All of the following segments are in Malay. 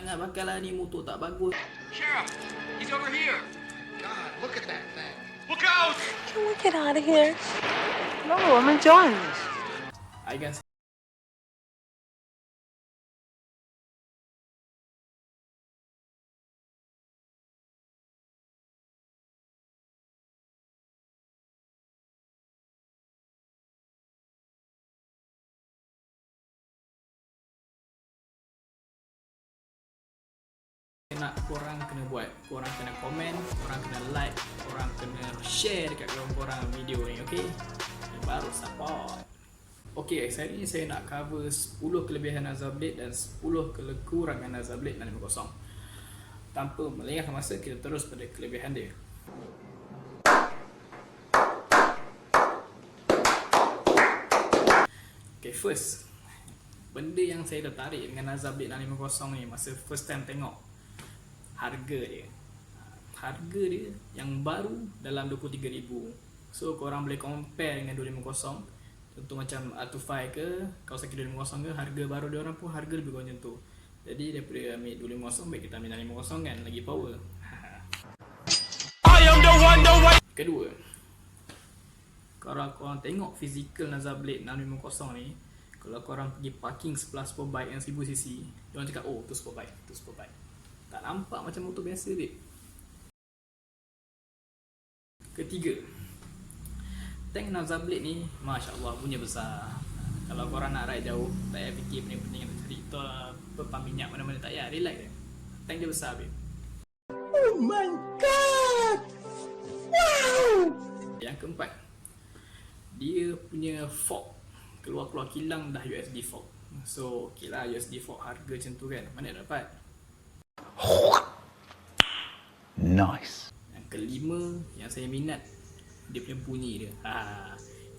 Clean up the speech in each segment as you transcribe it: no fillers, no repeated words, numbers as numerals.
Jangan pakai ni, motor tak bagus. Sheriff, he's over here. God, look at that thing. Look out! Can we get out of here? No, I'm enjoying this. I guess. Nak korang kena buat, korang kena komen, korang kena like, korang kena share dekat korang video ni, okey? Baru support. Okey, hari ni saya nak cover 10 kelebihan Nazar Blade dan 10 kekurangan Nazar Blade 650. Tanpa melengahkan masa, kita terus pada kelebihan dia. Okay, first, benda yang saya tertarik dengan Nazar Blade 650 ni masa first time tengok, harga dia. Harga dia yang baru dalam 23,000. So korang boleh compare dengan 250. Contoh macam R25 ke Kawasaki 250 ke, harga baru dia orang pun harga lebih kurang macam tu. Jadi daripada ambil 250, baik kita ambil 650 kan, lagi power. Kedua, kalau korang tengok physical Nazar Blade 650 ni, kalau korang pergi parking sebelah Superbike yang 1000cc, diorang cakap, oh tu Superbike, tu Superbike. Tak nampak macam motor biasa dia. Ketiga, tank Nazar Blade ni Masya Allah punya besar. Kalau korang nak ride jauh, tak payah fikir pening-pening nak cari pump minyak mana-mana, tak payah, relax je. Tank dia besar babe. Oh my god, wow. Yang keempat, dia punya fork, keluar-keluar kilang dah USD fork. So okay lah, USD fork harga macam tu kan, mana dapat. Nice. Yang kelima yang saya minat, dia punya bunyi dia.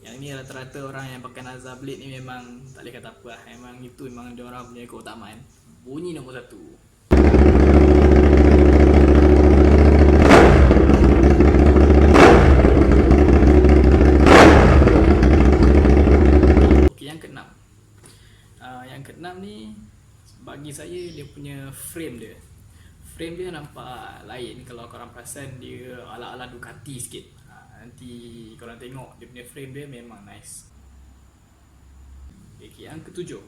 Yang ni rata-rata orang yang pakai Nazar Blade ni memang tak boleh kata apa lah. Memang itu memang dia orang punya keutamaan. Bunyi nombor satu. Okey, yang keenam. Yang keenam ni bagi saya dia punya frame dia. Frame dia nampak lain. Kalau korang perasan, dia ala-ala Ducati sikit. Nanti korang tengok dia punya frame dia memang nice. Okay, yang ketujuh,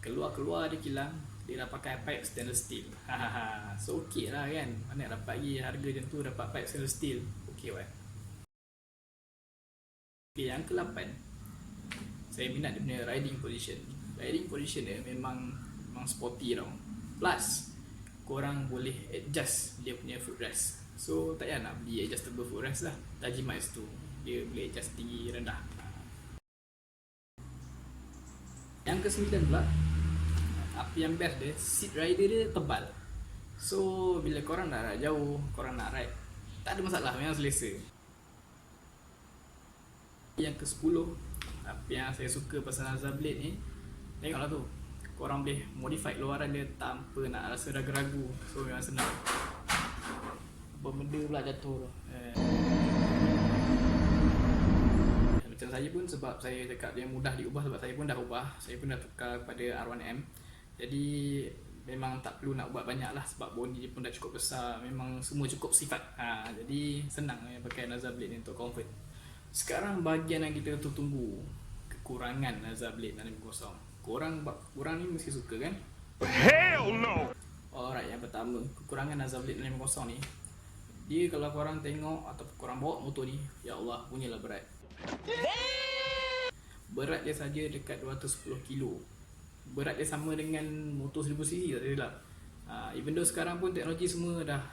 keluar-keluar dia kilang, dia dah pakai pipe stainless steel. So okey lah kan, mana dapat lagi harga macam tu dapat pipe stainless steel. Okey kan. Okay, yang ke-8, saya minat dia punya riding position. Riding position dia memang sporty tau. Plus korang boleh adjust dia punya footrest. So tak payah nak beli adjustable footrest lah. Tajimax tu dia boleh adjust tinggi rendah. Yang ke-9 pula, apa yang best dia, seat rider dia tebal. So bila korang nak ride jauh, korang nak ride, tak ada masalah, memang selesa. Yang ke-10, apa yang saya suka pasal Nazar Blade ni, tengoklah tu, korang boleh modify luaran dia tanpa nak rasa ragu-ragu. So memang senang. Apa benda pula jatuh tu. Macam saya pun, sebab saya cakap dia mudah diubah, sebab saya pun dah ubah. Saya pun dah tukar kepada R1M. Jadi memang tak perlu nak buat banyak lah, sebab body dia pun dah cukup besar. Memang semua cukup sifat. Jadi senang pakai Nazar Blade ni untuk comfort. Sekarang bahagian yang kita tunggu, kekurangan Nazar Blade 650. Korang ni mesti suka kan? Hell no! Alright, yang pertama, kekurangan Nazar Blade 650 ni, dia kalau korang tengok atau korang bawa motor ni, ya Allah, bunyilah berat. Berat dia saja dekat 210 kilo. Berat dia sama dengan motor 1000cc tak silap. Even though sekarang pun teknologi semua dah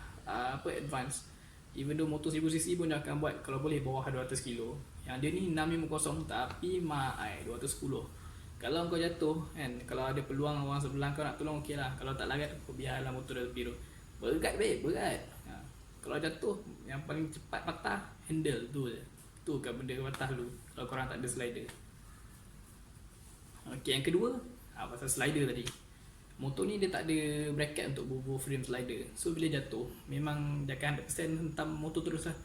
advance. Even though motor 1000cc pun dah akan buat kalau boleh bawah 200 kilo. Yang dia ni 650 tapi maai 210. Kalau kau jatuh kan, kalau ada peluang orang sebelah kau nak tolong, okey lah. Kalau tak larat, biarlah motor dah tepi tu. Berat babe, berat. Kalau jatuh, yang paling cepat patah handle tu je. Tu kan benda patah dulu kalau korang tak ada slider. Okey, yang kedua, pasal slider tadi. Motor ni dia tak ada bracket untuk bubu frame slider. So bila jatuh, memang dia akan 100% hentam motor terus lah.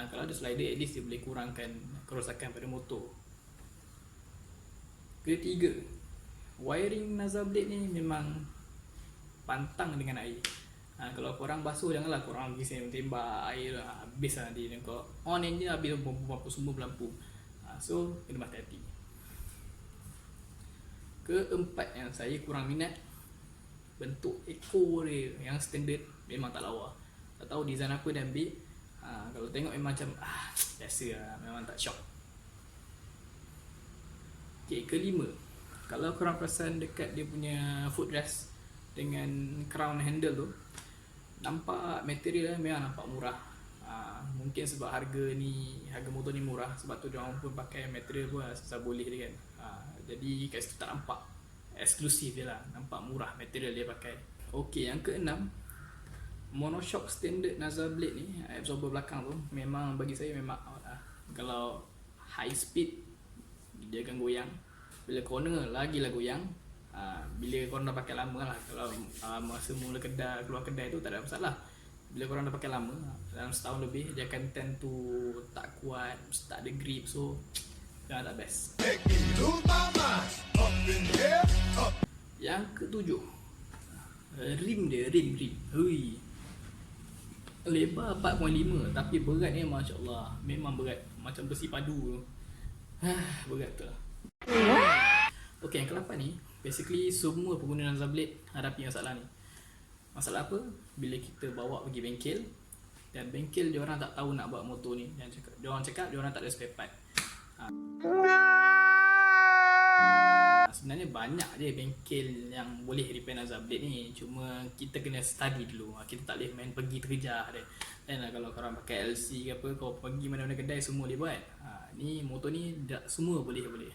Kalau ada slider, at least dia boleh kurangkan kerosakan pada motor. Ketiga, wiring Nazar Blade ni memang pantang dengan air. Kalau korang basuh janganlah korang pergi tembak air lah. Habis lah nanti kau on engine habis apa semua berlampu. So kena hati-hati. Keempat yang saya kurang minat, bentuk ekor dia yang standard memang tak lawa. Tak tahu design apa dia ambil. Kalau tengok memang macam biasa lah, memang tak shock. Okay, kelima, kalau korang perasan dekat dia punya footrest dengan crown handle tu, nampak material memang nampak murah. Mungkin sebab harga motor ni murah, sebab tu diorang pun pakai material pun sebab boleh dia kan. Jadi kat situ tak nampak eksklusif dia lah, nampak murah material dia pakai. Okay, yang keenam, monoshock standard Nazar Blade ni, absorber belakang tu memang bagi saya memang kalau high speed dia akan goyang, bila corner lagilah goyang. Bila korang dah pakai lama lah, kalau masa mula keluar kedai tu tak ada masalah. Bila korang dah pakai lama, dalam setahun lebih, dia akan tend to tak kuat, tak ada grip, so dah tak best. Yang ketujuh, rim dia, rim hui, lebar 4.5 tapi berat ni Masya Allah, memang berat, macam besi padu. Berat tu lah. Okay, yang ke-8 ni, basically semua pengguna Nazar Blade hadapi masalah ni. Masalah apa? Bila kita bawa pergi bengkel, dan bengkel diorang tak tahu nak bawa motor ni, diorang cakap diorang tak ada spare part. Sebenarnya banyak je bengkel yang boleh repair Nazar Blade ni, cuma kita kena study dulu. Kita tak boleh main pergi terkejar dia. Dan kalau korang pakai LC ke apa, kau pergi mana-mana kedai semua boleh buat. Ni motor ni tak semua boleh.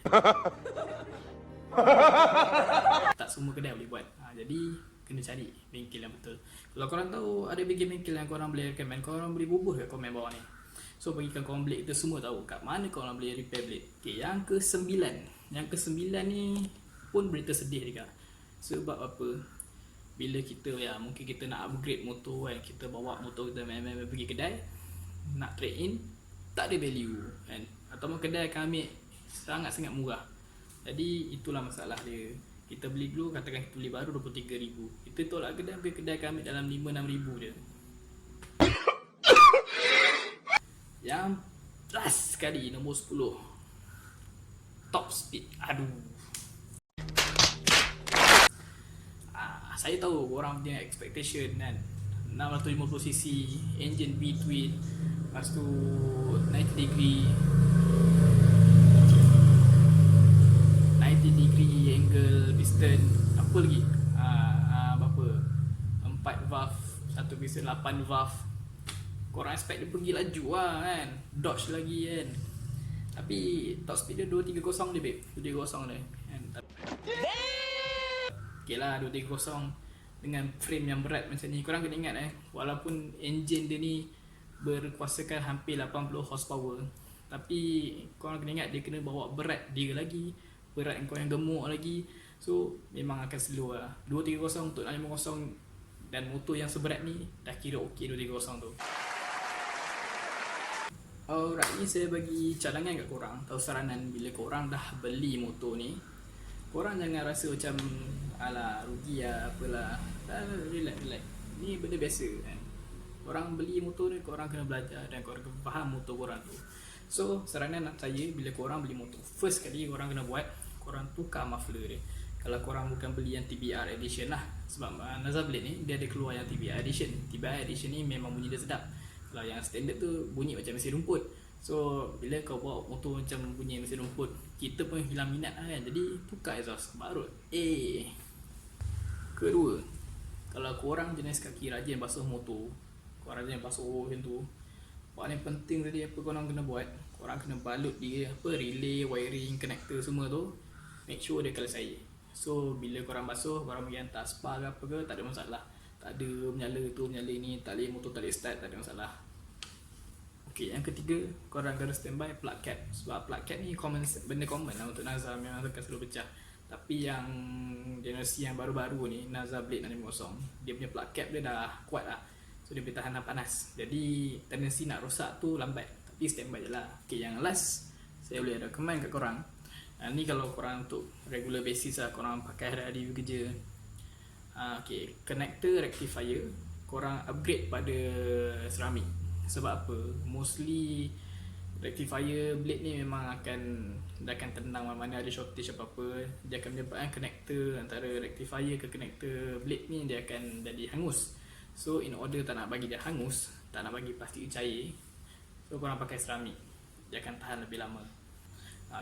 Tak semua kedai boleh buat. Jadi kena cari bengkel yang betul. Kalau korang tahu ada bengkel yang korang boleh recommend, korang boleh bubuh kat komen bawah ni. So bagikan korang blade kita semua tahu kat mana korang boleh repair blade. Okay, yang ke-9 ni pun berita sedih juga. Sebab apa? Bila kita mungkin kita nak upgrade motor kan, kita bawa motor kita main pergi kedai, nak trade in, tak ada value kan, ataupun kedai akan ambil sangat-sangat murah. Jadi itulah masalah dia. Kita beli dulu, katakan kita beli baru 23,000, kita tolak kedai, kedai akan ambil dalam 5-6,000 je. Yang last sekali, nombor 10, top speed. Saya tahu orang punya expectation kan, 650cc engine V-twin, lepas tu 90 degree angle piston, apa lagi, berapa, 4 valve, 1/8 valve. Korang expect dia pergi laju lah kan, dodge lagi kan. Tapi top speed dia 230 dia babe, 230 dia kan. Okay lah, 230 dengan frame yang berat macam ni. Korang kena ingat walaupun engine dia ni berkuasakan hampir 80 horsepower, tapi korang kena ingat dia kena bawa berat dia lagi, berat kau yang gemuk lagi. So memang akan slow lah. 230 untuk 650 dan motor yang seberat ni dah kira okey 230 tu. Alright, ni saya bagi cadangan kat korang, atau saranan bila korang dah beli motor ni, korang jangan rasa macam alah rugi lah apalah. Relax. Ni benda biasa kan. Korang beli motor ni, korang kena belajar dan korang kena faham motor korang tu. So saranan saya, bila korang beli motor, first kali korang kena buat, korang tukar muffler dia. Kalau korang bukan beli yang TBR edition lah, sebab Nazar Blade ni dia ada keluar yang TBR edition. TBR edition ni memang bunyi dia sedap. Kalau yang standard tu bunyi macam mesin rumput. So bila kau bawa motor macam bunyi mesin rumput, kita pun hilang minat lah kan. Jadi tukar exhaust, barut. Kedua, kalau korang jenis kaki rajin basuh motor, korang rajin basuh macam tu, paling penting tadi apa korang kena buat, korang kena balut dia relay, wiring, connector semua tu, make sure dia selesai. So bila korang basuh, korang pergi hantar spa ke apa ke, tak ada masalah. Tak ada menyala tu, menyala ni, tak boleh motor tak boleh start, tak ada masalah. Okay, yang ketiga, korang kena standby plug cap. Sebab plug cap ni benda common lah untuk Nazar, memang akan selalu pecah. Tapi yang generasi yang baru-baru ni, Nazar Blade 650, dia punya plug cap dia dah kuat lah. So dia boleh tahan panas. Jadi tendensi nak rosak tu lambat. Tapi standby je lah. Okay, yang last, saya boleh recommend kat korang. Ni kalau korang untuk regular basis lah, korang pakai hari-hari kerja. Okay, connector rectifier korang upgrade pada ceramik. Sebab apa? Mostly rectifier blade ni memang dia akan tenang mana-mana ada shortage apa-apa. Dia akan menyebabkan connector antara rectifier ke connector blade ni dia akan jadi hangus. So in order tak nak bagi dia hangus, tak nak bagi plastik cair, so korang pakai ceramik. Dia akan tahan lebih lama.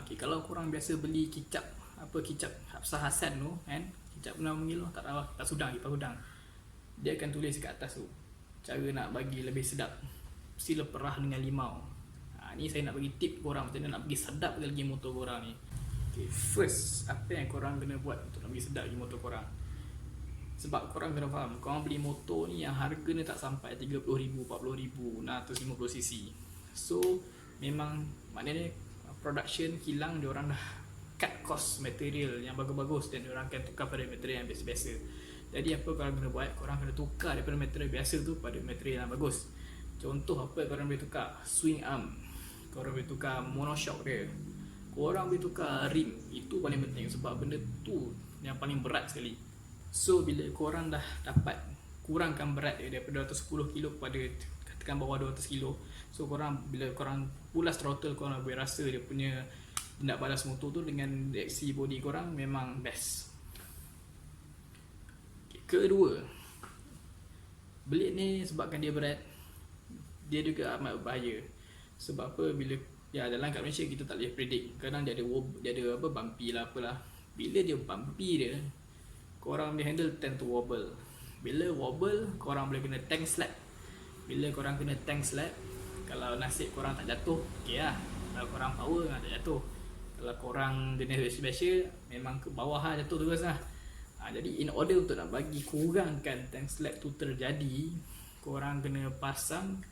Okay, kalau korang biasa beli kicap Hafsah Hassan tu kan, kicap pernah mengilu tak sudang kipas udang, dia akan tulis kat atas tu cara nak bagi lebih sedap, sila perah dengan limau. Ni saya nak bagi tip korang macam mana nak bagi sedap lagi motor korang ni. Okay, first, apa yang korang kena buat untuk nak bagi sedap lagi motor korang? Sebab korang kena faham, korang beli motor ni yang harga ni tak sampai 30,000, 40,000, 150cc. So memang maknanya production kilang diorang dah cut cost material yang bagus-bagus dan diorang akan tukar pada material yang biasa-biasa. Jadi apa korang kena buat? Korang kena tukar daripada material biasa tu pada material yang bagus. Contoh apa korang boleh tukar? Swing arm, korang boleh tukar monoshock dia, korang boleh tukar rim. Itu paling penting sebab benda tu yang paling berat sekali. So bila korang dah dapat kurangkan berat dia daripada 210 kilo kepada katakan bawah 200 kilo, so korang bila korang pulas throttle, korang boleh rasa dia punya tindak balas motor tu dengan reaksi body korang memang best. Okay, kedua, blade ni sebabkan dia berat, dia juga amat berbahaya. Sebab apa? Bila dalam kat Malaysia kita tak boleh predict, kadang dia ada bumpy lah apalah. Bila dia bumpy dia, korang boleh handle tend to wobble. Bila wobble, korang boleh kena tank slap. Bila korang kena tank slap, kalau nasib korang tak jatuh, okay lah. Kalau korang power tak jatuh. Kalau korang jenis special, memang ke bawah lah, jatuh terus lah. Jadi in order untuk nak bagi kurangkan tank slap tu terjadi, korang kena pasang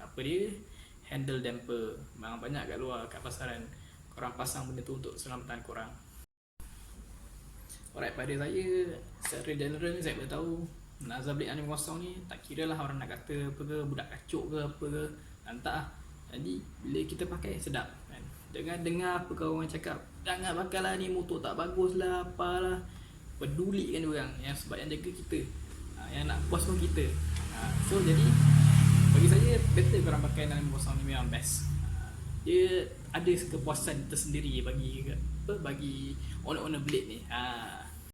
handle damper. Memang banyak kat luar kat pasaran, korang pasang benda tu untuk selamatan korang. Alright, pada saya secara general saya boleh tahu Nazar Blade 650 ni tak kira lah orang nak kata apa ke, budak kacuk ke apa ke, entah lah. Jadi bila kita pakai sedap kan. Jangan dengar apa kau orang cakap, jangan pakai lah ni motor tak bagus lah apalah. Pedulikan orang yang sebab yang jaga kita, yang nak puas pun kita. So jadi bagi saya better korang pakai 650 ni memang best. Dia ada kepuasan tersendiri bagi owner blade ni.